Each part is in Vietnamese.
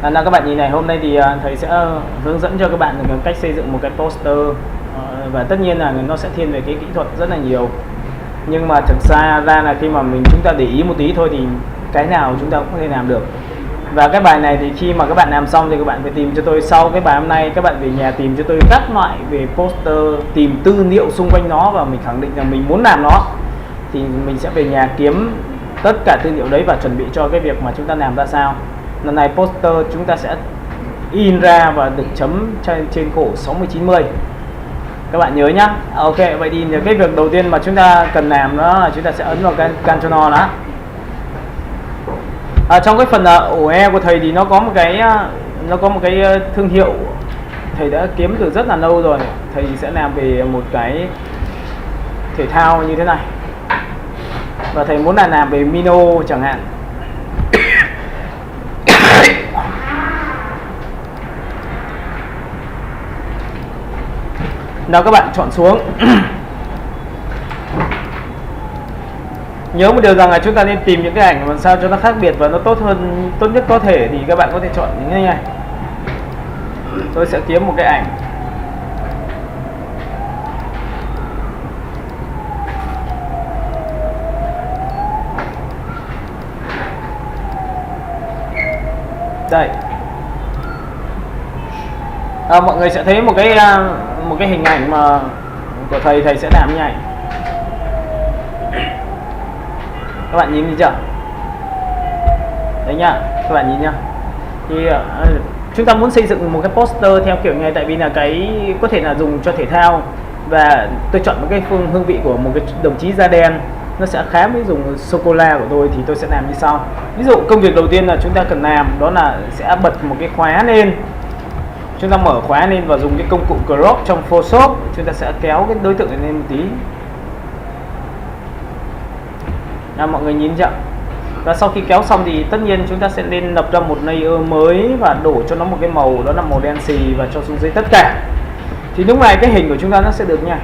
Nào các bạn nhìn này, hôm nay thì thầy sẽ hướng dẫn cho các bạn cách xây dựng một cái poster, và tất nhiên là nó sẽ thiên về cái kỹ thuật rất là nhiều, nhưng mà thực ra là khi mà chúng ta để ý một tí thôi thì cái nào chúng ta cũng có thể làm được. Và cái bài này thì khi mà các bạn làm xong thì các bạn phải tìm cho tôi, sau cái bài hôm nay các bạn về nhà tìm cho tôi các loại về poster, tìm tư liệu xung quanh nó, và mình khẳng định rằng mình muốn làm nó thì mình sẽ về nhà kiếm tất cả tư liệu đấy và chuẩn bị cho cái việc mà chúng ta làm ra sao. Lần này poster chúng ta sẽ in ra và được chấm trên cổ 60-90. Các bạn nhớ nhá. Ok, vậy thì cái việc đầu tiên mà chúng ta cần làm đó là chúng ta sẽ ấn vào cái Ctrl đó. Trong cái phần ổ E của thầy thì nó có một cái thương hiệu thầy đã kiếm từ rất là lâu rồi. Thầy sẽ làm về một cái thể thao như thế này, và thầy muốn là làm về Mino chẳng hạn. Nào các bạn chọn xuống. Nhớ một điều rằng là chúng ta nên tìm những cái ảnh làm sao cho nó khác biệt và nó tốt nhất có thể, thì các bạn có thể chọn những cái này. Tôi sẽ kiếm một cái ảnh. Đây. Mọi người sẽ thấy một cái hình ảnh mà của thầy sẽ làm như này. Các bạn nhìn chưa? Đấy nhá, các bạn nhìn nhá. Thì chúng ta muốn xây dựng một cái poster theo kiểu này, tại vì là cái có thể là dùng cho thể thao, và tôi chọn một cái hương vị của một cái đồng chí da đen, nó sẽ khá với dùng sô cô la của tôi, thì tôi sẽ làm như sau. Ví dụ công việc đầu tiên là chúng ta cần làm đó là sẽ bật một cái khóa lên. Chúng ta mở khóa lên và dùng cái công cụ crop trong Photoshop, chúng ta sẽ kéo cái đối tượng này lên một tí. Mọi người nhìn chưa? Và sau khi kéo xong thì tất nhiên chúng ta sẽ lên lập ra một layer mới và đổ cho nó một cái màu, đó là màu đen xì, và cho xuống dưới tất cả. Thì lúc này cái hình của chúng ta nó sẽ được nha.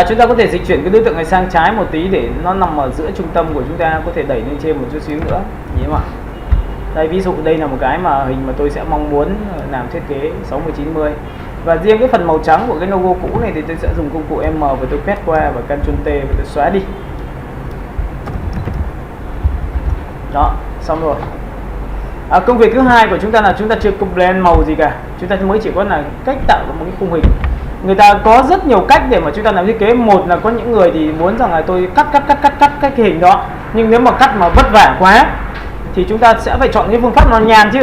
Chúng ta có thể dịch chuyển cái đối tượng này sang trái một tí để nó nằm ở giữa trung tâm của chúng ta, có thể đẩy lên trên một chút xíu nữa. Nhìn không ạ? Đây, ví dụ đây là một cái mà hình mà tôi sẽ mong muốn làm thiết kế 60-90. Và riêng cái phần màu trắng của cái logo cũ này thì tôi sẽ dùng công cụ M và tôi quét qua và Ctrl T và tôi xóa đi. Đó, xong rồi. Công việc thứ hai của chúng ta là chúng ta chưa blend màu gì cả. Chúng ta mới chỉ có là cách tạo một cái khung hình. Người ta có rất nhiều cách để mà chúng ta làm thiết kế. Một là có những người thì muốn rằng là tôi cắt cái hình đó, nhưng nếu mà cắt mà vất vả quá thì chúng ta sẽ phải chọn cái phương pháp nó nhàn chứ.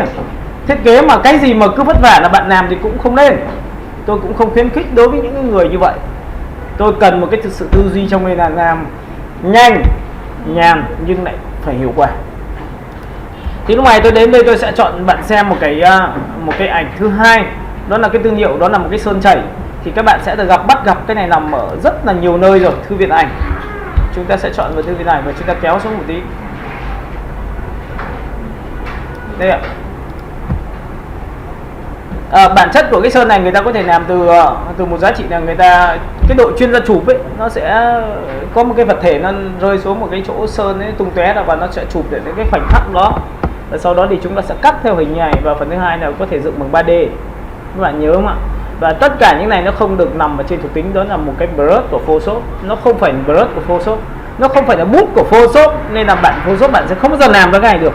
Thiết kế mà cái gì mà cứ vất vả là bạn làm thì cũng không nên. Tôi cũng không khuyến khích đối với những người như vậy. Tôi cần một cái thực sự tư duy trong đây là làm nhanh, nhàn nhưng lại phải hiệu quả. Thì lúc này tôi đến đây tôi sẽ chọn bạn xem một cái ảnh thứ hai, đó là cái thương hiệu, đó là một cái sơn chảy. Thì các bạn sẽ được bắt gặp cái này nằm ở rất là nhiều nơi rồi, thư viện ảnh. Chúng ta sẽ chọn vào thư viện ảnh và chúng ta kéo xuống một tí. Đây ạ. Bản chất của cái sơn này người ta có thể làm từ một giá trị là người ta, cái đội chuyên gia chụp ấy, nó sẽ có một cái vật thể nó rơi xuống một cái chỗ sơn ấy tung tóe ra, và nó sẽ chụp được những cái khoảnh khắc đó. Và sau đó thì chúng ta sẽ cắt theo hình như này. Và phần thứ hai là có thể dựng bằng 3D. Các bạn nhớ không ạ? Và tất cả những này nó không được nằm ở trên thuộc tính, đó là một cái brush của Photoshop. Nó không phải brush của Photoshop, nó không phải là bút của Photoshop, nên là bạn Photoshop bạn sẽ không bao giờ làm cái này được.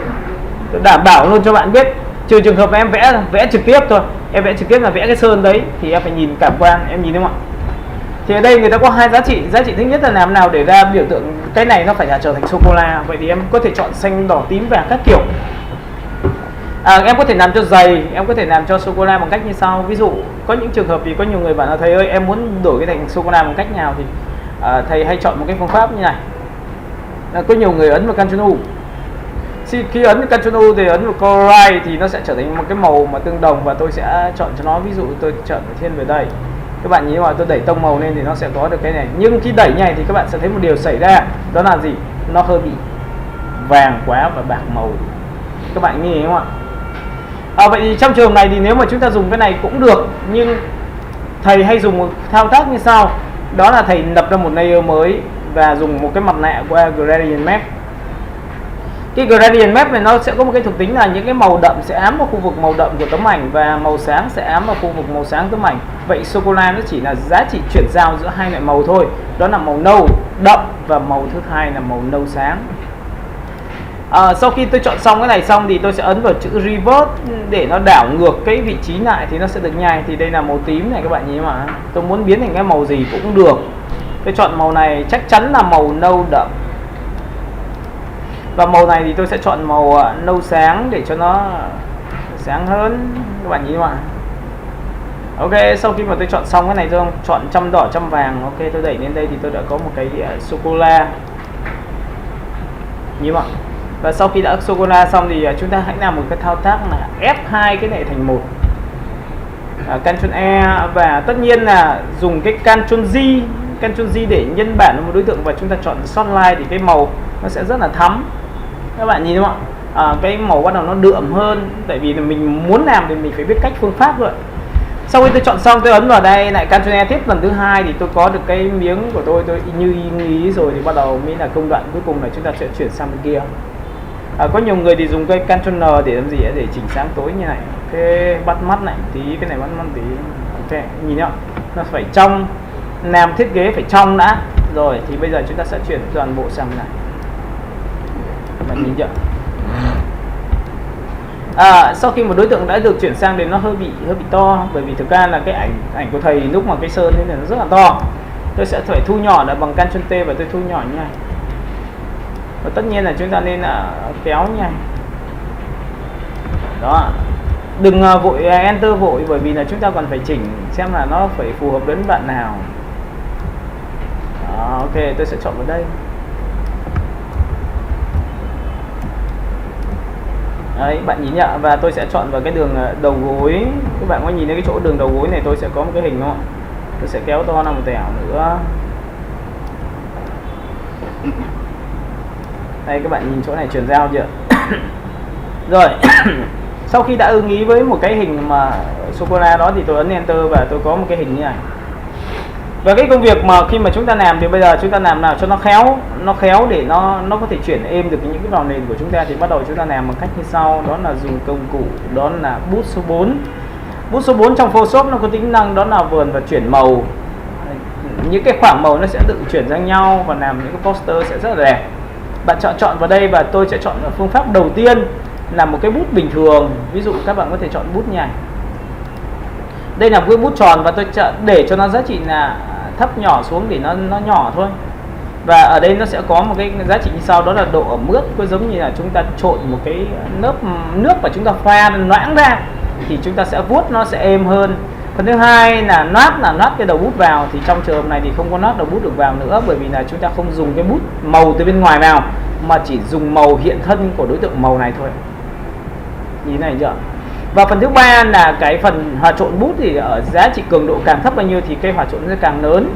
Tôi đảm bảo luôn cho bạn biết. Trừ trường hợp em vẽ trực tiếp thôi. Em vẽ trực tiếp là vẽ cái sơn đấy thì em phải nhìn cảm quan, em nhìn đúng không ạ? Thì ở đây người ta có hai giá trị. Giá trị thứ nhất là làm nào để ra biểu tượng cái này nó phải là trở thành sô cô la. Vậy thì em có thể chọn xanh, đỏ, tím, vàng các kiểu. Em có thể làm cho dày, em có thể làm cho sô cô la bằng cách như sau. Ví dụ có những trường hợp thì có nhiều người bảo là thầy ơi em muốn đổi cái thành sô cô la bằng cách nào, thì thầy hay chọn một cái phương pháp như này. Có nhiều người ấn vào Ctrl U. Khi ấn Ctrl U thì ấn vào Colorize thì nó sẽ trở thành một cái màu mà tương đồng, và tôi sẽ chọn cho nó, ví dụ tôi chọn thiên về đây. Các bạn nhìn vào tôi đẩy tông màu lên thì nó sẽ có được cái này. Nhưng khi đẩy này thì các bạn sẽ thấy một điều xảy ra, đó là gì? Nó hơi bị vàng quá và bạc màu. Các bạn nghĩ đúng không ạ? Vậy thì trong trường này thì nếu mà chúng ta dùng cái này cũng được, nhưng thầy hay dùng một thao tác như sau, đó là thầy lập ra một layer mới và dùng một cái mặt nạ qua Gradient Map. Cái gradient map này nó sẽ có một cái thuộc tính là những cái màu đậm sẽ ám vào khu vực màu đậm của tấm ảnh và màu sáng sẽ ám vào khu vực màu sáng tấm ảnh. Vậy sô cô la nó chỉ là giá trị chuyển giao giữa hai loại màu thôi, đó là màu nâu đậm và màu thứ hai là màu nâu sáng. Sau khi tôi chọn xong cái này xong thì tôi sẽ ấn vào chữ reverse để nó đảo ngược cái vị trí lại thì nó sẽ được nhai. Thì đây là màu tím này các bạn nhìn mà, tôi muốn biến thành cái màu gì cũng được. Tôi chọn màu này chắc chắn là màu nâu đậm. Và màu này thì tôi sẽ chọn màu nâu sáng để cho nó sáng hơn các bạn nhìn mà. Ok, sau khi mà tôi chọn xong cái này tôi chọn trăm đỏ trăm vàng. Ok, tôi đẩy lên đây thì tôi đã có một cái sô cô la như vậy. Và sau khi đã sô cô la xong thì chúng ta hãy làm một cái thao tác là ép hai cái này thành một, Ctrl E, và tất nhiên là dùng cái Ctrl G để nhân bản một đối tượng và chúng ta chọn Spotlight thì cái màu nó sẽ rất là thắm. Các bạn nhìn không ạ? Cái màu bắt đầu nó đượm hơn, tại vì là mình muốn làm thì mình phải biết cách phương pháp rồi. Sau khi tôi chọn xong tôi ấn vào đây lại Ctrl E tiếp lần thứ hai thì tôi có được cái miếng của tôi như ý rồi thì bắt đầu mới là công đoạn cuối cùng là chúng ta sẽ chuyển sang bên kia. Có nhiều người thì dùng cái Ctrl N để làm gì ấy, để chỉnh sáng tối như này. Ok, bắt mắt này tí, cái này bắt mắt tí. Ok, nhìn nhá, nó phải trong, làm thiết kế phải trong đã. Rồi thì bây giờ chúng ta sẽ chuyển toàn bộ sang này. Bạn nhìn chưa? Sau khi một đối tượng đã được chuyển sang thì nó hơi bị to, bởi vì thực ra là cái ảnh của thầy lúc mà cái sơn thế này nó rất là to. Tôi sẽ phải thu nhỏ là bằng Ctrl T và tôi thu nhỏ như này. Và tất nhiên là chúng ta nên kéo như này. Đó. Đừng vội enter vội, bởi vì là chúng ta còn phải chỉnh xem là nó phải phù hợp đến bạn nào. Đó, ok, tôi sẽ chọn vào đây. Đấy, bạn nhìn nhận, và tôi sẽ chọn vào cái đường đầu gối. Các bạn có nhìn thấy cái chỗ đường đầu gối này tôi sẽ có một cái hình không ạ? Tôi sẽ kéo to ra một tẹo nữa. Đây, các bạn nhìn chỗ này chuyển giao chưa? Rồi. Sau khi đã ưng ý với một cái hình mà sô cô la đó thì tôi ấn enter và tôi có một cái hình như này. Và cái công việc mà khi mà chúng ta làm thì bây giờ chúng ta làm nào cho nó khéo để nó có thể chuyển êm được những cái vào nền của chúng ta, thì bắt đầu chúng ta làm bằng cách như sau, đó là dùng công cụ đó là bút số 4. Bút số 4 trong Photoshop nó có tính năng đó là vườn và chuyển màu. Những cái khoảng màu nó sẽ tự chuyển sang nhau và làm những cái poster sẽ rất là đẹp. Bạn chọn vào đây và tôi sẽ chọn phương pháp đầu tiên là một cái bút bình thường. Ví dụ các bạn có thể chọn bút như này. Đây là một cái bút tròn và tôi để cho nó giá trị là thấp nhỏ xuống để nó nhỏ thôi. Và ở đây nó sẽ có một cái giá trị như sau, đó là độ ẩm ướt, có giống như là chúng ta trộn một cái nước và chúng ta pha loãng ra thì chúng ta sẽ vuốt nó sẽ êm hơn. Phần thứ hai là nót cái đầu bút vào, thì trong trường hợp này thì không có nót đầu bút được vào nữa, bởi vì là chúng ta không dùng cái bút màu từ bên ngoài vào mà chỉ dùng màu hiện thân của đối tượng màu này thôi. Nhìn này chưa? Và phần thứ ba là cái phần hòa trộn bút, thì ở giá trị cường độ càng thấp bao nhiêu thì cái hòa trộn sẽ càng lớn.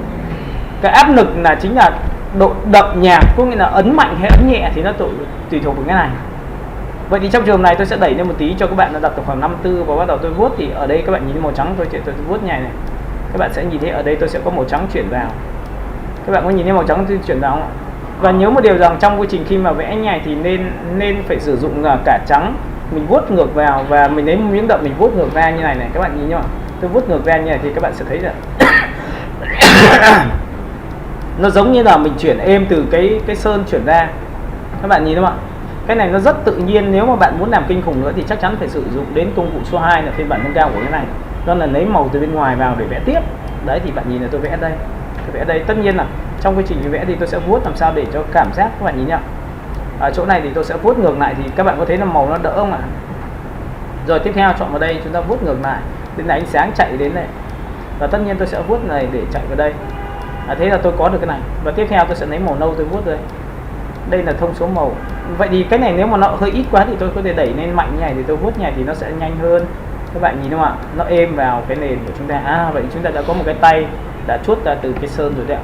Cái áp lực là chính là độ đậm nhạt, có nghĩa là ấn mạnh hay ấn nhẹ thì nó tùy thuộc vào cái này. Vậy thì trong trường này tôi sẽ đẩy lên một tí cho các bạn, nó đặt từ khoảng 54 và bắt đầu tôi vuốt, thì ở đây các bạn nhìn màu trắng tôi vuốt nhảy này. Các bạn sẽ nhìn thấy ở đây tôi sẽ có màu trắng chuyển vào. Các bạn có nhìn thấy màu trắng tôi chuyển vào không ạ? Và nhớ một điều rằng trong quá trình khi mà vẽ nhảy thì nên phải sử dụng cả trắng. Mình vuốt ngược vào và mình lấy miếng đậm mình vuốt ngược ra như này này, các bạn nhìn nhá. Tôi vuốt ngược ra như này thì các bạn sẽ thấy là nó giống như là mình chuyển êm từ cái sơn chuyển ra. Các bạn nhìn đúng không ạ? Cái này nó rất tự nhiên. Nếu mà bạn muốn làm kinh khủng nữa thì chắc chắn phải sử dụng đến công cụ số 2 là phiên bản nâng cao của cái này. Đó là lấy màu từ bên ngoài vào để vẽ tiếp. Đấy thì bạn nhìn là tôi vẽ đây. Tôi vẽ đây. Tất nhiên là trong quá trình vẽ thì tôi sẽ vuốt làm sao để cho cảm giác, các bạn nhìn nhá. Ở chỗ này thì tôi sẽ vuốt ngược lại thì các bạn có thấy là màu nó đỡ không ạ? Rồi tiếp theo chọn vào đây, chúng ta vuốt ngược lại đến là ánh sáng chạy đến đây. Và tất nhiên tôi sẽ vuốt này để chạy vào đây. Thế là tôi có được cái này. Và tiếp theo tôi sẽ lấy màu nâu tôi vuốt đây. Đây là thông số màu. Vậy thì cái này nếu mà nó hơi ít quá thì tôi có thể đẩy lên mạnh như này, thì tôi vuốt như này thì nó sẽ nhanh hơn. Các bạn nhìn không ạ? Nó êm vào cái nền của chúng ta. Vậy chúng ta đã có một cái tay đã chuốt ra từ cái sơn rồi đấy ạ.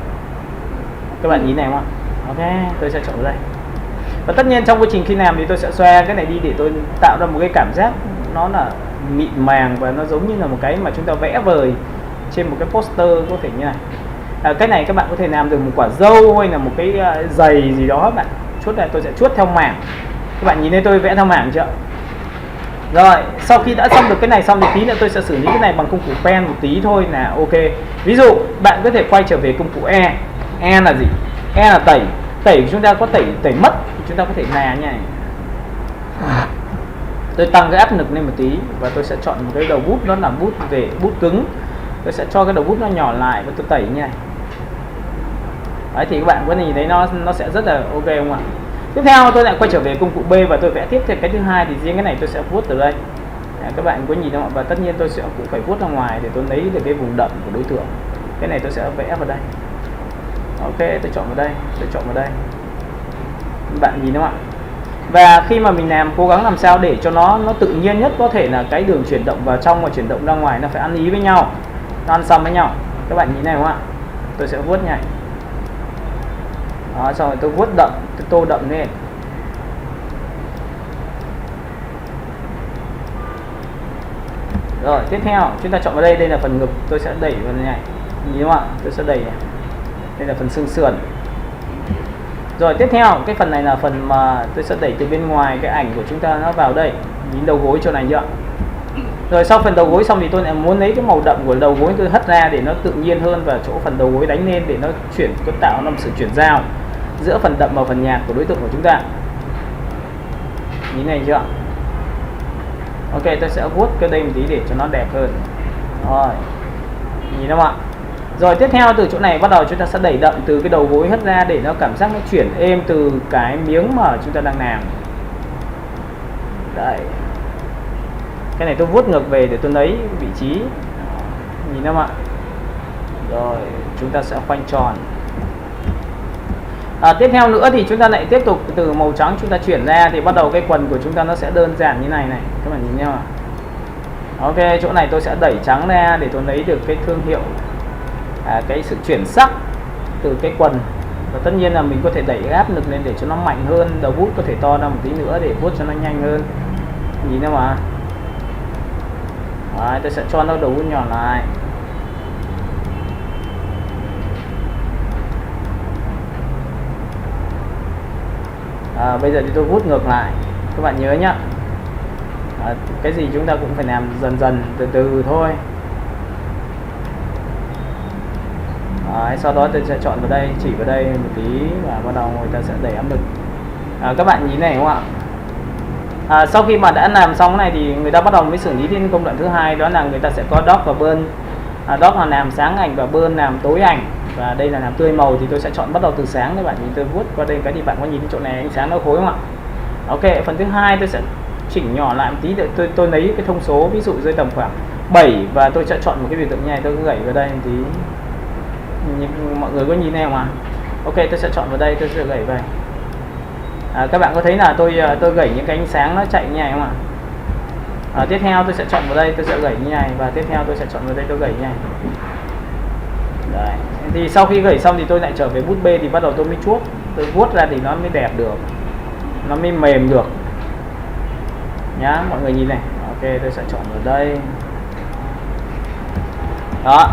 Các bạn nhìn này không ạ? Ok, tôi sẽ chọn vào đây. Và tất nhiên trong quá trình khi làm thì tôi sẽ xoa cái này đi để tôi tạo ra một cái cảm giác nó là mịn màng và nó giống như là một cái mà chúng ta vẽ vời trên một cái poster có thể như này. Cái này các bạn có thể làm được một quả dâu hay là một cái giày gì đó, bạn chuốt này tôi sẽ chuốt theo mảng. Các bạn nhìn thấy tôi vẽ theo mảng chưa? Rồi, sau khi đã xong được cái này xong thì tí nữa tôi sẽ xử lý cái này bằng công cụ pen một tí thôi là ok. Ví dụ bạn có thể quay trở về công cụ E. E là gì? E là tẩy. Tẩy chúng ta có tẩy mất thì chúng ta có thể là như này. Tôi tăng cái áp lực lên một tí và tôi sẽ chọn một cái đầu bút, đó là bút về bút cứng. Tôi sẽ cho cái đầu bút nó nhỏ lại và tôi tẩy như này. Đấy thì các bạn có nhìn thấy nó sẽ rất là ok không ạ? Tiếp theo tôi lại quay trở về công cụ B và tôi vẽ tiếp theo cái thứ hai, thì riêng cái này tôi sẽ vuốt từ đây. Các bạn có nhìn không ạ? Và tất nhiên tôi sẽ cũng phải vuốt ra ngoài để tôi lấy được cái vùng đậm của đối tượng. Cái này tôi sẽ vẽ vào đây. Ok, tôi chọn vào đây, tôi chọn vào đây. Bạn nhìn đúng không ạ? Và khi mà mình làm, cố gắng làm sao để cho nó tự nhiên nhất có thể, là cái đường chuyển động vào trong và chuyển động ra ngoài nó phải ăn ý với nhau, nó ăn xong với nhau. Các bạn nhìn này đúng không ạ? Tôi sẽ vuốt nhảy. Đó, xong rồi tôi vuốt đậm, tôi tô đậm lên. Rồi tiếp theo chúng ta chọn vào đây, đây là phần ngực, tôi sẽ đẩy vào này, nhìn đúng không ạ? Tôi sẽ đẩy này. Đây là phần xương sườn. Rồi tiếp theo cái phần này là phần mà tôi sẽ đẩy từ bên ngoài cái ảnh của chúng ta nó vào đây, nhìn đầu gối chỗ này chưa? Rồi sau phần đầu gối xong thì tôi lại muốn lấy cái màu đậm của đầu gối, tôi hất ra để nó tự nhiên hơn, và chỗ phần đầu gối đánh lên để nó có tạo ra một sự chuyển giao giữa phần đậm và phần nhạt của đối tượng của chúng ta. Nhìn này chưa? Ok, tôi sẽ vuốt cái đây một tí để cho nó đẹp hơn. Rồi, nhìn không ạ? Rồi tiếp theo từ chỗ này bắt đầu chúng ta sẽ đẩy đậm từ cái đầu gối hất ra để nó cảm giác nó chuyển êm từ cái miếng mà chúng ta đang làm. Đây. Cái này tôi vuốt ngược về để tôi lấy vị trí. Nhìn không ạ? Rồi chúng ta sẽ khoanh tròn. Tiếp theo nữa thì chúng ta lại tiếp tục từ màu trắng chúng ta chuyển ra, thì bắt đầu cái quần của chúng ta nó sẽ đơn giản như này này. Các bạn nhìn nhau ạ? Ok, chỗ này tôi sẽ đẩy trắng ra để tôi lấy được cái thương hiệu, cái sự chuyển sắc từ cái quần. Và tất nhiên là mình có thể đẩy áp lực lên để cho nó mạnh hơn, đầu bút có thể to ra một tí nữa để vuốt cho nó nhanh hơn. Nhìn thấy mà. Đấy, tôi sẽ cho nó đầu bút nhỏ lại. Bây giờ thì tôi vuốt ngược lại. Các bạn nhớ nhá, cái gì chúng ta cũng phải làm dần dần, từ từ thôi. Sau đó tôi sẽ chọn vào đây, chỉ vào đây một tí và bắt đầu người ta sẽ đẩy áp lực. Các bạn nhìn này đúng không ạ? Sau khi mà đã làm xong cái này thì người ta bắt đầu mới xử lý đến công đoạn thứ hai, đó là người ta sẽ có dot và burn. Dot là làm sáng ảnh và burn làm tối ảnh. Và đây là làm tươi màu, thì tôi sẽ chọn bắt đầu từ sáng. Các bạn nhìn tôi vuốt qua đây cái thì bạn có nhìn chỗ này ánh sáng nó khối không ạ? Ok, phần thứ hai tôi sẽ chỉnh nhỏ lại một tí để tôi lấy cái thông số, ví dụ rơi tầm khoảng 7 và tôi sẽ chọn một cái biểu tượng như này, tôi cứ gẩy vào đây một tí. Mọi người có nhìn thấy không ạ? Ok, tôi sẽ chọn vào đây, tôi sẽ gẩy về. Các bạn có thấy là tôi gẩy những cái ánh sáng nó chạy như này không ạ? Tiếp theo tôi sẽ chọn vào đây, tôi sẽ gẩy như này, và tiếp theo tôi sẽ chọn vào đây, tôi gẩy như này. Đấy. Thì sau khi gẩy xong thì tôi lại trở về bút B, thì bắt đầu tôi mới chuốc, tôi vuốt ra thì nó mới đẹp được, nó mới mềm được nhá. Mọi người nhìn này. Ok, tôi sẽ chọn vào đây. Đó.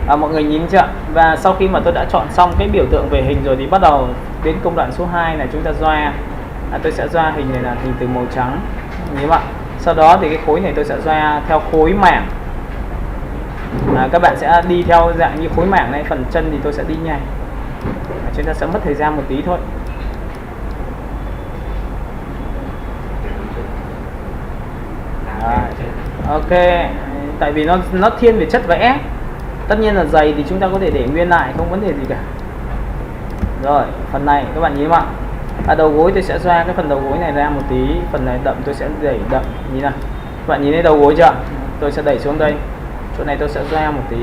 Mọi người nhìn chưa? Và sau khi mà tôi đã chọn xong cái biểu tượng về hình rồi thì bắt đầu đến công đoạn số 2 là chúng ta doa. Tôi sẽ doa hình này là hình từ màu trắng, nhìn không ạ? Sau đó thì cái khối này tôi sẽ doa theo khối mảng. Các bạn sẽ đi theo dạng như khối mảng này, phần chân thì tôi sẽ đi nhanh. Chúng ta sẽ mất thời gian một tí thôi. Ok, tại vì nó thiên về chất vẽ. Tất nhiên là dày thì chúng ta có thể để nguyên lại, không vấn đề gì cả. Rồi, phần này các bạn nhìn không ạ? Đầu gối tôi sẽ xoa cái phần đầu gối này ra một tí, phần này đậm tôi sẽ đẩy đậm, nhìn nào. Các bạn nhìn thấy đầu gối chưa? Tôi sẽ đẩy xuống đây. Chỗ này tôi sẽ xoa một tí.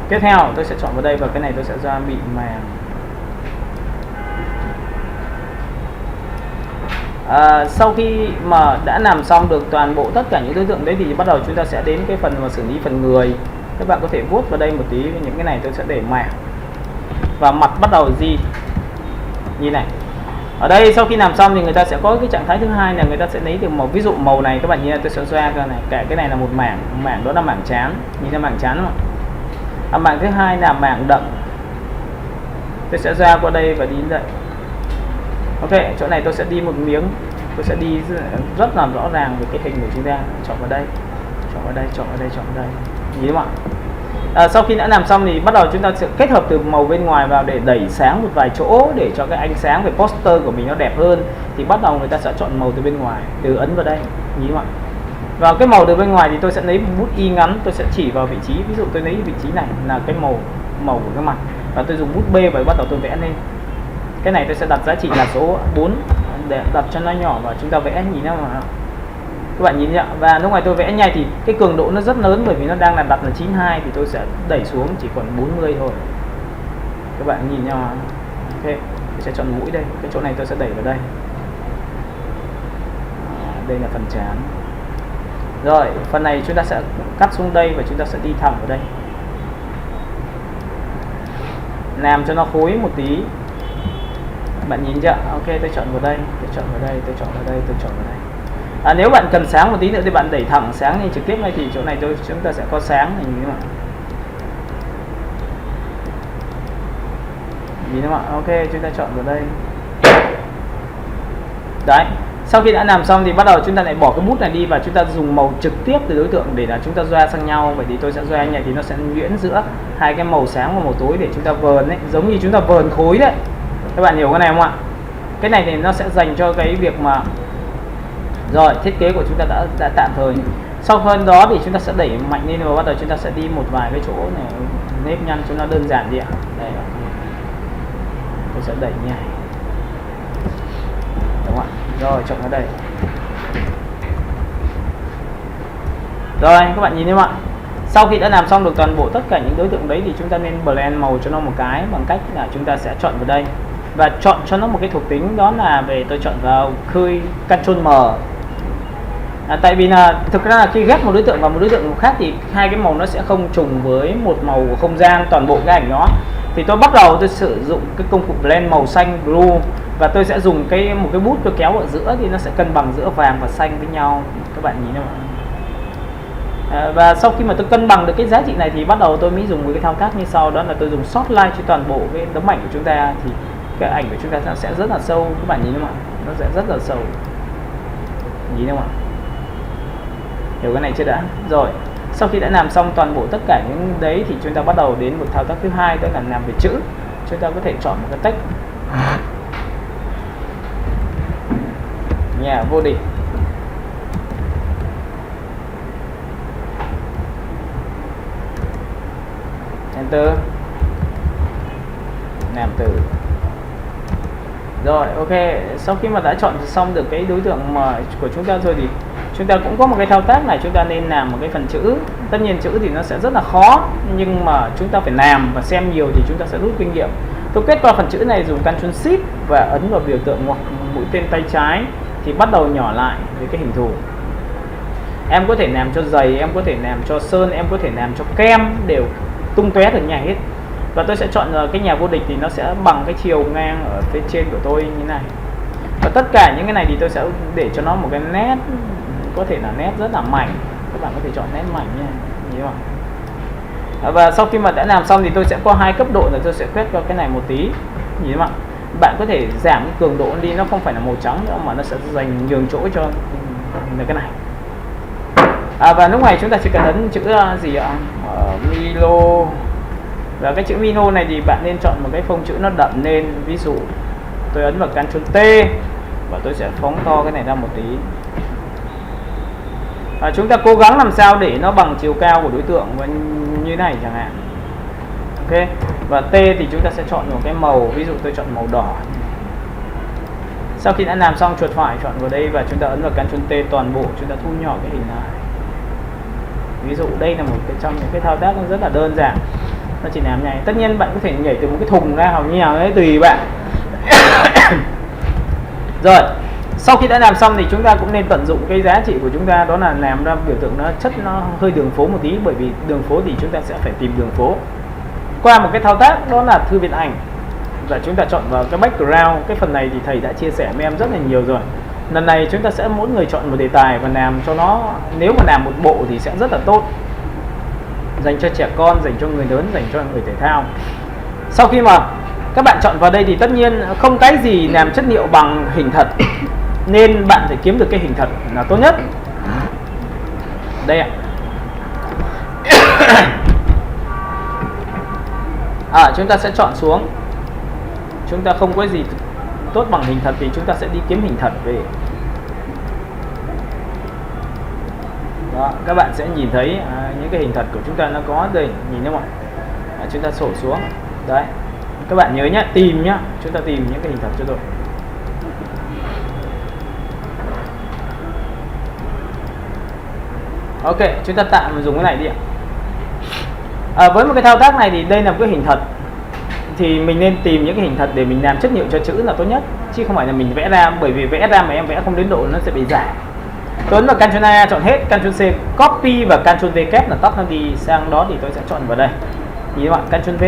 Tiếp theo tôi sẽ chọn vào đây và cái này tôi sẽ xoa bị màng. Sau khi mà đã làm xong được toàn bộ tất cả những đối tượng đấy thì bắt đầu chúng ta sẽ đến cái phần mà xử lý phần người. Các bạn có thể vuốt vào đây một tí, những cái này tôi sẽ để mảng. Và mặt bắt đầu gì? Nhìn này. Ở đây sau khi làm xong thì người ta sẽ có cái trạng thái thứ hai là người ta sẽ lấy được màu, ví dụ màu này các bạn nhìn tôi sẽ xoa ra này, cái này là một mảng đó là mảng trán, nhìn ra mảng trán không ạ? Mảng thứ hai là mảng đậm. Tôi sẽ xoa qua đây và đi đây. Ok, chỗ này tôi sẽ đi một miếng, tôi sẽ đi rất là rõ ràng về cái hình của chúng ta. Chọn vào đây, chọn vào đây, chọn vào đây, chọn vào đây, nhìn không ạ? Sau khi đã làm xong thì bắt đầu chúng ta sẽ kết hợp từ màu bên ngoài vào để đẩy sáng một vài chỗ để cho cái ánh sáng về poster của mình nó đẹp hơn. Thì bắt đầu người ta sẽ chọn màu từ bên ngoài, từ ấn vào đây, nhìn không ạ? Vào cái màu từ bên ngoài thì tôi sẽ lấy một bút y ngắn, tôi sẽ chỉ vào vị trí, ví dụ tôi lấy vị trí này là cái màu của cái mặt, và tôi dùng bút B và bắt đầu tôi vẽ lên. Cái này tôi sẽ đặt giá trị là số 4 để đặt cho nó nhỏ và chúng ta vẽ, nhìn nào mà các bạn nhìn nhá. Và lúc này tôi vẽ nhanh thì cái cường độ nó rất lớn, bởi vì nó đang là đặt là 92 thì tôi sẽ đẩy xuống chỉ còn 40 thôi. Các bạn nhìn nhau. Ok, tôi sẽ chọn mũi đây, cái chỗ này tôi sẽ đẩy vào đây. Đây là phần trán. Rồi, phần này chúng ta sẽ cắt xuống đây và chúng ta sẽ đi thẳng vào đây, làm cho nó khối một tí. Bạn nhìn chưa? Ok, tôi chọn vào đây, tôi chọn vào đây, tôi chọn vào đây, tôi chọn vào đây. Nếu bạn cần sáng một tí nữa thì bạn đẩy thẳng sáng lên trực tiếp này, thì chỗ này chúng ta sẽ có sáng này, nhìn không ạ? Nhìn không ạ? Ok, chúng ta chọn vào đây. Đấy, sau khi đã làm xong thì bắt đầu chúng ta lại bỏ cái bút này đi và chúng ta dùng màu trực tiếp từ đối tượng để là chúng ta doa sang nhau. Vậy thì tôi sẽ doa như này thì nó sẽ nhuyễn giữa hai cái màu sáng và màu tối để chúng ta vờn ấy, giống như chúng ta vờn khối đấy. Các bạn hiểu cái này không ạ? Cái này thì nó sẽ dành cho cái việc mà rồi thiết kế của chúng ta đã tạm thời. Sau hơn đó thì chúng ta sẽ đẩy mạnh lên và bắt đầu chúng ta sẽ đi một vài cái chỗ này nếp nhăn cho nó đơn giản đi ạ. Đây, tôi sẽ đẩy như này, đúng không ạ? Rồi chọn ở đây. Rồi các bạn nhìn thấy không ạ? Sau khi đã làm xong được toàn bộ tất cả những đối tượng đấy thì chúng ta nên blend màu cho nó một cái bằng cách là chúng ta sẽ chọn vào đây và chọn cho nó một cái thuộc tính, đó là về tôi chọn vào khơi Ctrl M. Tại vì là thực ra là khi ghép một đối tượng vào một đối tượng khác thì hai cái màu nó sẽ không trùng với một màu của không gian toàn bộ cái ảnh đó. Thì tôi bắt đầu tôi sử dụng cái công cụ blend màu xanh blue và tôi sẽ dùng một cái bút tôi kéo ở giữa thì nó sẽ cân bằng giữa vàng và xanh với nhau. Các bạn nhìn không ạ? Và sau khi mà tôi cân bằng được cái giá trị này thì bắt đầu tôi mới dùng một cái thao tác như sau, đó là tôi dùng Spotlight cho toàn bộ cái tấm ảnh của chúng ta, thì cái ảnh của chúng ta sẽ rất là sâu. Các bạn nhìn không ạ? Nó sẽ rất là sâu, nhìn không ạ? Hiểu cái này chưa đã? Rồi, sau khi đã làm xong toàn bộ tất cả những đấy thì chúng ta bắt đầu đến một thao tác thứ hai, đó là làm về chữ. Chúng ta có thể chọn một cái text nhà vô địch. Enter, làm từ. Rồi ok, sau khi mà đã chọn xong được cái đối tượng mà của chúng ta rồi thì chúng ta cũng có một cái thao tác này, chúng ta nên làm một cái phần chữ. Tất nhiên chữ thì nó sẽ rất là khó, nhưng mà chúng ta phải làm và xem nhiều thì chúng ta sẽ rút kinh nghiệm. Tôi kết qua phần chữ này dùng Ctrl Shift và ấn vào biểu tượng ngoặc mũi tên tay trái thì bắt đầu nhỏ lại với cái hình thù. Em có thể làm cho dày, em có thể làm cho sơn, em có thể làm cho kem, đều tung tóe được nhà hết. Và tôi sẽ chọn cái nhà vô địch thì nó sẽ bằng cái chiều ngang ở phía trên của tôi như này. Và tất cả những cái này thì tôi sẽ để cho nó một cái nét, có thể là nét rất là mảnh. Các bạn có thể chọn nét mảnh nha, nhìn không? Và sau khi mà đã làm xong thì tôi sẽ có hai cấp độ, là tôi sẽ quét vào cái này một tí, nhìn không ạ? Bạn có thể giảm cường độ đi, nó không phải là màu trắng nữa mà nó sẽ dành nhường chỗ cho cái này. Và lúc này chúng ta chỉ cần ấn chữ gì ạ? Milo. Và cái chữ Mino này thì bạn nên chọn một cái phông chữ nó đậm lên. Ví dụ tôi ấn vào Ctrl T và tôi sẽ phóng to cái này ra một tí. Chúng ta cố gắng làm sao để nó bằng chiều cao của đối tượng như này chẳng hạn. Ok. Và T thì chúng ta sẽ chọn một cái màu, ví dụ tôi chọn màu đỏ. Sau khi đã làm xong, chuột phải chọn vào đây và chúng ta ấn vào Ctrl T toàn bộ, chúng ta thu nhỏ cái hình này. Ví dụ đây là một cái trong những cái thao tác nó rất là đơn giản, nó chỉ làm nhảy. Tất nhiên bạn có thể nhảy từ một cái thùng ra hoặc như nào đấy tùy bạn. Rồi, sau khi đã làm xong thì chúng ta cũng nên tận dụng cái giá trị của chúng ta, đó là làm ra biểu tượng nó chất nó hơi đường phố một tí, bởi vì đường phố thì chúng ta sẽ phải tìm đường phố qua một cái thao tác, đó là thư viện ảnh. Và chúng ta chọn vào cái background. Cái phần này thì thầy đã chia sẻ với em rất là nhiều rồi. Lần này chúng ta sẽ mỗi người chọn một đề tài và làm cho nó, nếu mà làm một bộ thì sẽ rất là tốt, dành cho trẻ con, dành cho người lớn, dành cho người thể thao. Sau khi mà Các bạn chọn vào đây thì tất nhiên không cái gì làm chất liệu bằng hình thật, nên bạn phải kiếm được cái hình thật là tốt nhất. Đây ạ. Chúng ta sẽ chọn xuống. Chúng ta không có gì tốt bằng hình thật thì chúng ta sẽ đi kiếm hình thật về. Đó, các bạn sẽ nhìn thấy những cái hình thật của chúng ta nó có đây, nhìn thấy không ạ? Chúng ta sổ xuống. Đấy. Các bạn nhớ nhá, tìm nhá, chúng ta tìm những cái hình thật cho tôi. Ok, chúng ta tạm dùng cái này đi ạ. Với một cái thao tác này thì đây là một cái hình thật, thì mình nên tìm những cái hình thật để mình làm chất liệu cho chữ là tốt nhất, chứ không phải là mình vẽ ra, bởi vì vẽ ra mà em vẽ không đến độ nó sẽ bị giả. Tôi ấn vào Ctrl A chọn hết, Ctrl C copy và Ctrl V kép là tắt nó đi sang đó, thì tôi sẽ chọn vào đây. Nhìn các bạn, Ctrl V.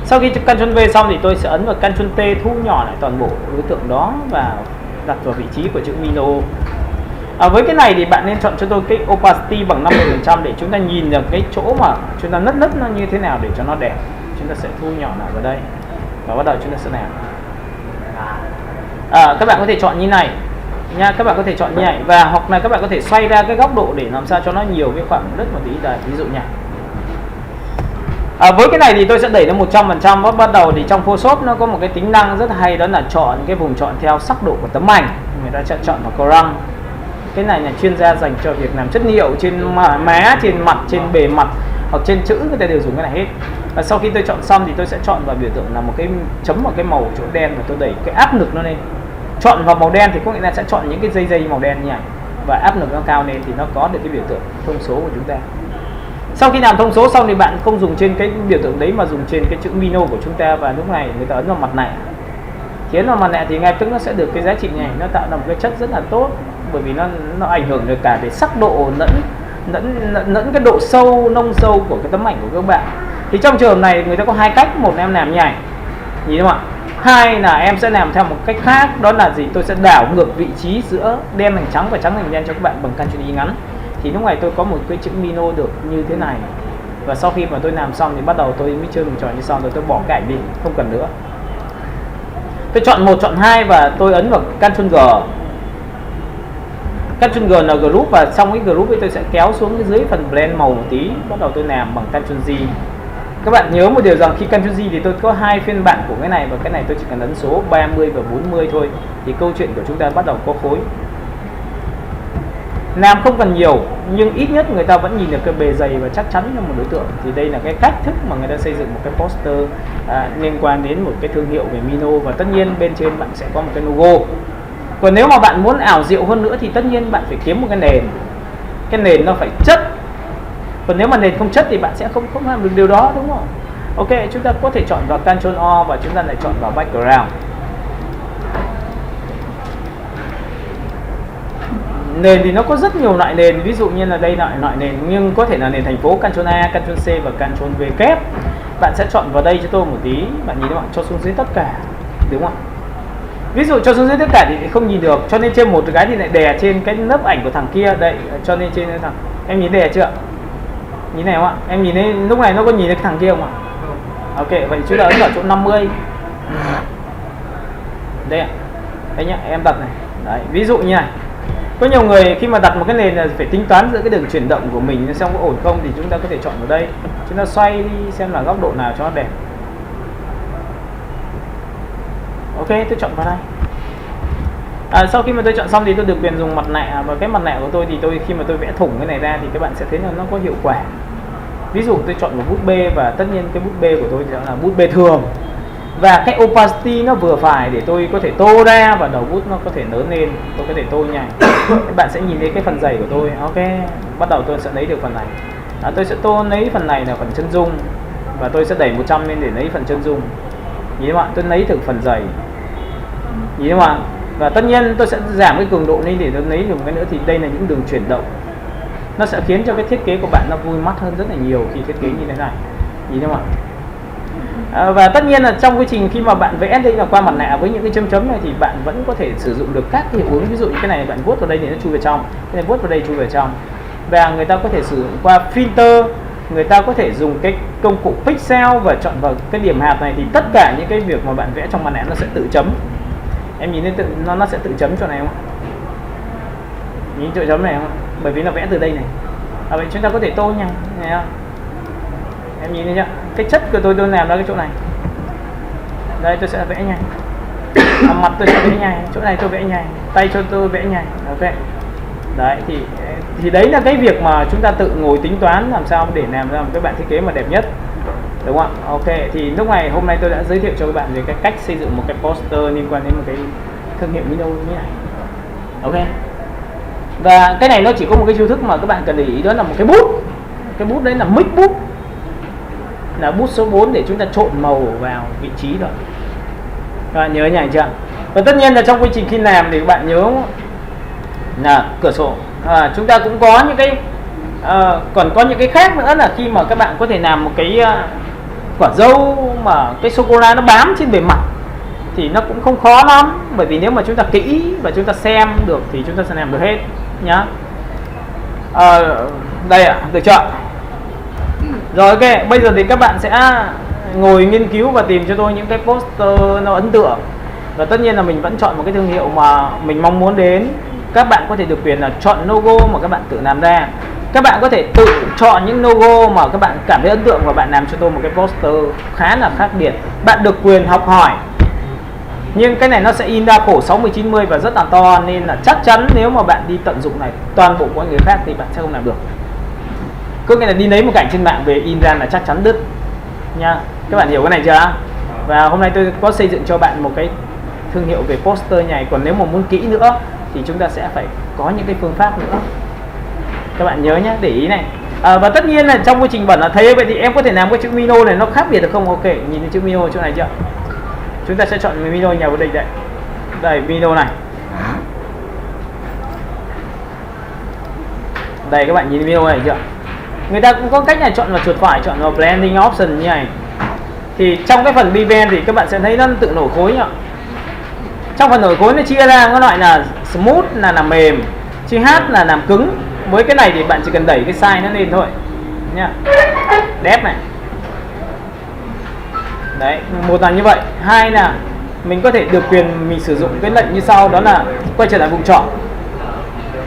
Sau khi Ctrl V xong thì tôi sẽ ấn vào Ctrl T thu nhỏ lại toàn bộ đối tượng đó và đặt vào vị trí của chữ Mino. Với cái này thì bạn nên chọn cho tôi cái opacity bằng 50% để chúng ta nhìn được cái chỗ mà chúng ta nứt nó như thế nào để cho nó đẹp. Chúng ta sẽ thu nhỏ lại vào đây và bắt đầu chúng ta sẽ làm. Các bạn có thể chọn như này nha, các bạn có thể chọn như này, và hoặc là các bạn có thể xoay ra cái góc độ để làm sao cho nó nhiều cái khoảng đất một tí đây, ví dụ nha. Với cái này thì tôi sẽ đẩy nó 100%. Và bắt đầu thì trong Photoshop nó có một cái tính năng rất hay, đó là chọn cái vùng chọn theo sắc độ của tấm ảnh. Người ta sẽ chọn vào color. Cái này là chuyên gia dành cho việc làm chất liệu trên má, trên mặt, trên bề mặt hoặc trên chữ, người ta đều dùng cái này hết. Và sau khi tôi chọn xong thì tôi sẽ chọn vào biểu tượng là một cái chấm vào cái màu chỗ đen và tôi đẩy cái áp lực nó lên. Chọn vào màu đen thì có nghĩa là sẽ chọn những cái dây màu đen như này và áp lực nó cao lên thì nó có được cái biểu tượng thông số của chúng ta. Sau khi làm thông số xong thì bạn không dùng trên cái biểu tượng đấy mà dùng trên cái chữ Mino của chúng ta, và lúc này người ta ấn vào mặt nạ. Khi ấn vào mặt nạ thì ngay tức nó sẽ được cái giá trị này, nó tạo ra một cái chất rất là tốt, bởi vì nó ảnh hưởng được cả về sắc độ lẫn cái độ sâu, nông sâu của cái tấm ảnh của các bạn. Thì trong trường hợp này người ta có hai cách, một em làm như này, nhìn không ạ? Hai là em sẽ làm theo một cách khác, đó là gì? Tôi sẽ đảo ngược vị trí giữa đen thành trắng và trắng thành đen cho các bạn bằng Ctrl Y ngắn. Thì lúc này tôi có một cái chữ Mino được như thế này. Và sau khi mà tôi làm xong thì bắt đầu tôi mới chơi một trò như sau, rồi tôi bỏ cái ảnh đi, không cần nữa. Tôi chọn 1, chọn 2 và tôi ấn vào Ctrl G. Ctrl G là group, và trong cái group ấy tôi sẽ kéo xuống cái dưới phần blend màu một tí, bắt đầu tôi làm bằng Ctrl G. Các bạn nhớ một điều rằng khi Ctrl G thì tôi có hai phiên bản của cái này, và cái này tôi chỉ cần ấn số 30 và 40 thôi thì câu chuyện của chúng ta bắt đầu có khối. Làm không cần nhiều nhưng ít nhất người ta vẫn nhìn được cái bề dày và chắc chắn là một đối tượng. Thì đây là cái cách thức mà người ta xây dựng một cái poster liên quan đến một cái thương hiệu về Mino, và tất nhiên bên trên bạn sẽ có một cái logo. Còn nếu mà bạn muốn ảo diệu hơn nữa thì tất nhiên bạn phải kiếm một cái nền. Cái nền nó phải chất. Còn nếu mà nền không chất thì bạn sẽ không làm được điều đó, đúng không? Ok, chúng ta có thể chọn vào Ctrl O và chúng ta lại chọn vào background. Nền thì nó có rất nhiều loại nền, ví dụ như là đây là loại nền, nhưng có thể là nền thành phố. Ctrl A, Ctrl C và Ctrl V kép. Bạn sẽ chọn vào đây cho tôi một tí, bạn nhìn các bạn cho xuống dưới tất cả, đúng không? Ví dụ cho xuống dưới tất cả thì không nhìn được, cho nên trên một cái thì lại đè trên cái lớp ảnh của thằng kia đây, cho nên trên thằng em nhìn đè chưa? Nhìn này không ạ? Em nhìn thấy lúc này nó có nhìn thấy thằng kia không ạ? Ok, vậy chúng ta ấn vào chỗ 50. Đây ạ. Đây nhá, em đặt này. Đấy, ví dụ như này. Có nhiều người khi mà đặt một cái nền là phải tính toán giữa cái đường chuyển động của mình xem có ổn không, thì chúng ta có thể chọn vào đây. Chúng ta xoay đi xem là góc độ nào cho nó đẹp. Ok, tôi chọn vào đây. Sau khi mà tôi chọn xong thì tôi được quyền dùng mặt nạ, và cái mặt nạ của tôi thì khi mà tôi vẽ thủng cái này ra thì các bạn sẽ thấy là nó có hiệu quả. Ví dụ tôi chọn một bút bê, và tất nhiên cái bút bê của tôi sẽ là bút bê thường, và cái opacity nó vừa phải để tôi có thể tô ra và đầu bút nó có thể lớn lên, tôi có thể tô nhảy. Các bạn sẽ nhìn thấy cái phần dày của tôi. Ok, bắt đầu tôi sẽ lấy được phần này. Tôi sẽ lấy phần này là phần chân dung, và tôi sẽ đẩy 100 lên để lấy phần chân dung. Nhìn các bạn, tôi lấy được phần dày. Nhìn các bạn, và tất nhiên tôi sẽ giảm cái cường độ lên để tôi lấy được một cái nữa, thì đây là những đường chuyển động. Nó sẽ khiến cho cái thiết kế của bạn nó vui mắt hơn rất là nhiều khi thiết kế như thế này. Nhìn thấy không ạ? Và tất nhiên là trong quá trình khi mà bạn vẽ đây là qua mặt nạ với những cái chấm chấm này thì bạn vẫn có thể sử dụng được các cái hiệu ứng. Ví dụ như cái này bạn vuốt vào đây thì nó chui vào trong, cái này vuốt vào đây chui vào trong. Và người ta có thể sử dụng qua filter người ta có thể dùng cái công cụ pixel và chọn vào cái điểm hạt này, thì tất cả những cái việc mà bạn vẽ trong màn ảnh nó sẽ tự chấm. Em nhìn thấy nó sẽ tự chấm chỗ này không ạ? Nhìn chỗ chấm này không ạ? Bởi vì nó vẽ từ đây này. Vậy chúng ta có thể tô nha, này không? Em nhìn thấy chưa? Cái chất của tôi làm ra cái chỗ này. Đây tôi sẽ vẽ nhanh. Mặt tôi sẽ vẽ nhanh, chỗ này tôi vẽ nhanh, tay cho tôi vẽ nhanh. Ok. Đấy thì đấy là cái việc mà chúng ta tự ngồi tính toán làm sao để làm ra một cái bản thiết kế mà đẹp nhất, đúng không ạ? Ok, thì lúc này hôm nay tôi đã giới thiệu cho các bạn về cái cách xây dựng một cái poster liên quan đến một cái thương hiệu Mino như thế này. Ok. Và cái này nó chỉ có một cái chiêu thức mà các bạn cần để ý, đó là một cái bút. Cái bút đấy là mix bút, là bút số 4 để chúng ta trộn màu vào vị trí đó. Các bạn nhớ như này chưa? Và tất nhiên là trong quy trình khi làm thì các bạn nhớ là cửa sổ chúng ta cũng có những cái còn có những cái khác nữa, là khi mà các bạn có thể làm một cái quả dâu mà cái sô cô la nó bám trên bề mặt thì nó cũng không khó lắm, bởi vì nếu mà chúng ta kỹ và chúng ta xem được thì chúng ta sẽ làm được hết nhá. Đây ạ, được chưa? Rồi ok, bây giờ thì các bạn sẽ ngồi nghiên cứu và tìm cho tôi những cái poster nó ấn tượng, và tất nhiên là mình vẫn chọn một cái thương hiệu mà mình mong muốn đến. Các bạn có thể được quyền là chọn logo mà các bạn tự làm ra. Các bạn có thể tự chọn những logo mà các bạn cảm thấy ấn tượng và bạn làm cho tôi một cái poster khá là khác biệt. Bạn được quyền học hỏi. Nhưng cái này nó sẽ in ra khổ 60-90 và rất là to, nên là chắc chắn nếu mà bạn đi tận dụng này toàn bộ của người khác thì bạn sẽ không làm được. Có nghĩa là đi lấy một cảnh trên mạng về in ra là chắc chắn đứt nha. Các bạn hiểu cái này chưa? Và hôm nay tôi có xây dựng cho bạn một cái thương hiệu về poster này. Còn nếu mà muốn kỹ nữa thì chúng ta sẽ phải có những cái phương pháp nữa. Các bạn nhớ nhé, để ý này. Và tất nhiên là trong quá trình bẩn là thấy vậy thì em có thể làm cái chữ Mino này nó khác biệt được không? Ok, nhìn thấy chữ Mino ở chỗ này chưa? Chúng ta sẽ chọn Mino nhà vào đây đây. Đây Mino này. Đây các bạn nhìn Mino này chưa? Người ta cũng có cách là chọn vào chuột phải, chọn vào blending option như này. Thì trong cái phần Bevel thì các bạn sẽ thấy nó tự nổi khối nhá. Trong phần nổi khối nó chia ra cái loại là smooth là làm mềm, chữ H là làm cứng. Với cái này thì bạn chỉ cần đẩy cái size nó lên thôi nhá. Đẹp này. Đấy, một là như vậy. Hai là mình có thể được quyền mình sử dụng cái lệnh như sau, đó là quay trở lại vùng chọn.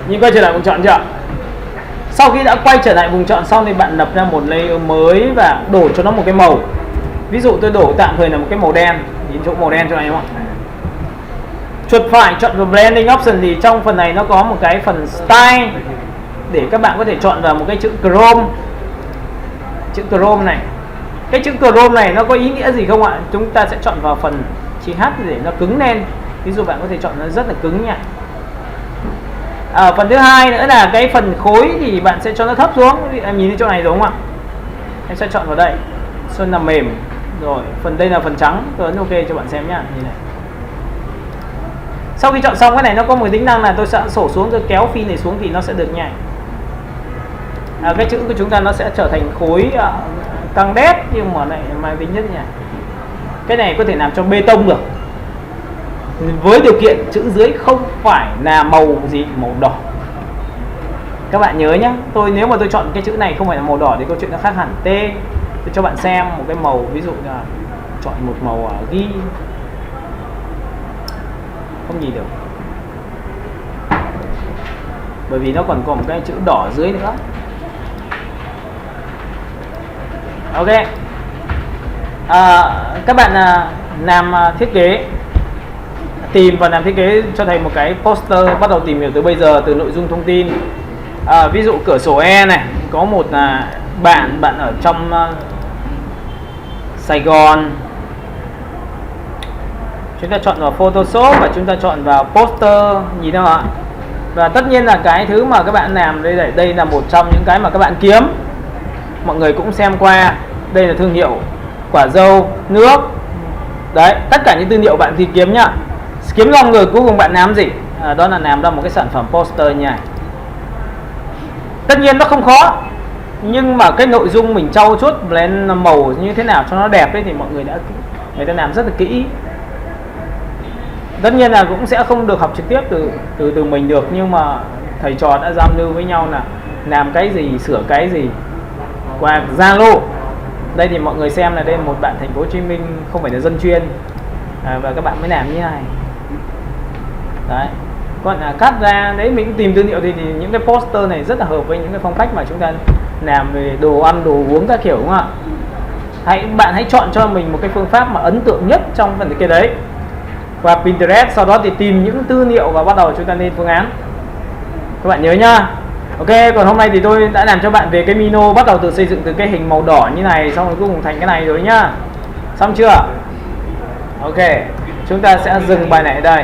Nhìn quay trở lại vùng chọn chưa? Sau khi đã quay trở lại vùng chọn xong thì bạn lập ra một layer mới và đổ cho nó một cái màu. Ví dụ tôi đổ tạm thời là một cái màu đen, nhìn chỗ màu đen cho này đúng không ạ? Chuột phải chọn vào blending option thì trong phần này nó có một cái phần style để các bạn có thể chọn vào một cái chữ chrome. Chữ chrome này. Cái chữ chrome này nó có ý nghĩa gì không ạ? Chúng ta sẽ chọn vào phần chữ H để nó cứng lên. Ví dụ bạn có thể chọn nó rất là cứng nha. Phần thứ hai nữa là cái phần khối thì bạn sẽ cho nó thấp xuống. Em nhìn thấy chỗ này đúng không ạ? Em sẽ chọn vào đây. Xuân là mềm. Rồi, phần đây là phần trắng. Tôi ấn ok cho bạn xem nhá. Nhìn này. Sau khi chọn xong cái này nó có một tính năng là tôi sẽ sổ xuống, tôi kéo phi này xuống thì nó sẽ được nhảy. Cái chữ của chúng ta nó sẽ trở thành khối căng đét nhưng mà lại mang tính nhất nhỉ. Cái này có thể làm cho bê tông được. Với điều kiện chữ dưới không phải là màu gì, màu đỏ. Các bạn nhớ nhé, nếu mà tôi chọn cái chữ này không phải là màu đỏ thì câu chuyện nó khác hẳn. Tôi cho bạn xem một cái màu, ví dụ là chọn một màu ghi, không nhìn được, bởi vì nó còn có một cái chữ đỏ dưới nữa. Ok, các bạn làm thiết kế, tìm và làm thiết kế cho thầy một cái poster, bắt đầu tìm hiểu từ bây giờ từ nội dung thông tin. Ví dụ cửa sổ E này, có một bạn ở trong Sài Gòn, chúng ta chọn vào Photoshop và chúng ta chọn vào poster, nhìn đâu ạ? Và tất nhiên là cái thứ mà các bạn làm đây là một trong những cái mà các bạn kiếm, mọi người cũng xem qua. Đây là thương hiệu quả dâu nước. Đấy, tất cả những thương hiệu bạn tìm kiếm nhá. Kiếm xong rồi cuối cùng bạn làm gì? Đó là làm ra một cái sản phẩm poster như này. Tất nhiên nó không khó, nhưng mà cái nội dung mình trau chuốt blend màu như thế nào cho nó đẹp ấy thì mọi người ta làm rất là kỹ. Tất nhiên là cũng sẽ không được học trực tiếp từ mình được, nhưng mà thầy trò đã giao lưu với nhau là làm cái gì sửa cái gì. qua Zalo. Đây thì mọi người xem là đây một bạn thành phố Hồ Chí Minh không phải là dân chuyên, và các bạn mới làm như thế này. Đấy. Còn cắt ra đấy, mình cũng tìm tư liệu thì những cái poster này rất là hợp với những cái phong cách mà chúng ta làm về đồ ăn, đồ uống các kiểu, đúng không ạ? Bạn hãy chọn cho mình một cái phương pháp mà ấn tượng nhất trong phần kia đấy qua Pinterest, sau đó thì tìm những tư liệu và bắt đầu chúng ta lên phương án. Các bạn nhớ nhá. Ok, còn hôm nay thì tôi đã làm cho bạn về cái Mino, bắt đầu từ xây dựng từ cái hình màu đỏ như này, xong rồi cuối cùng thành cái này rồi nhá. Xong chưa? Ok, chúng ta sẽ dừng bài này ở đây.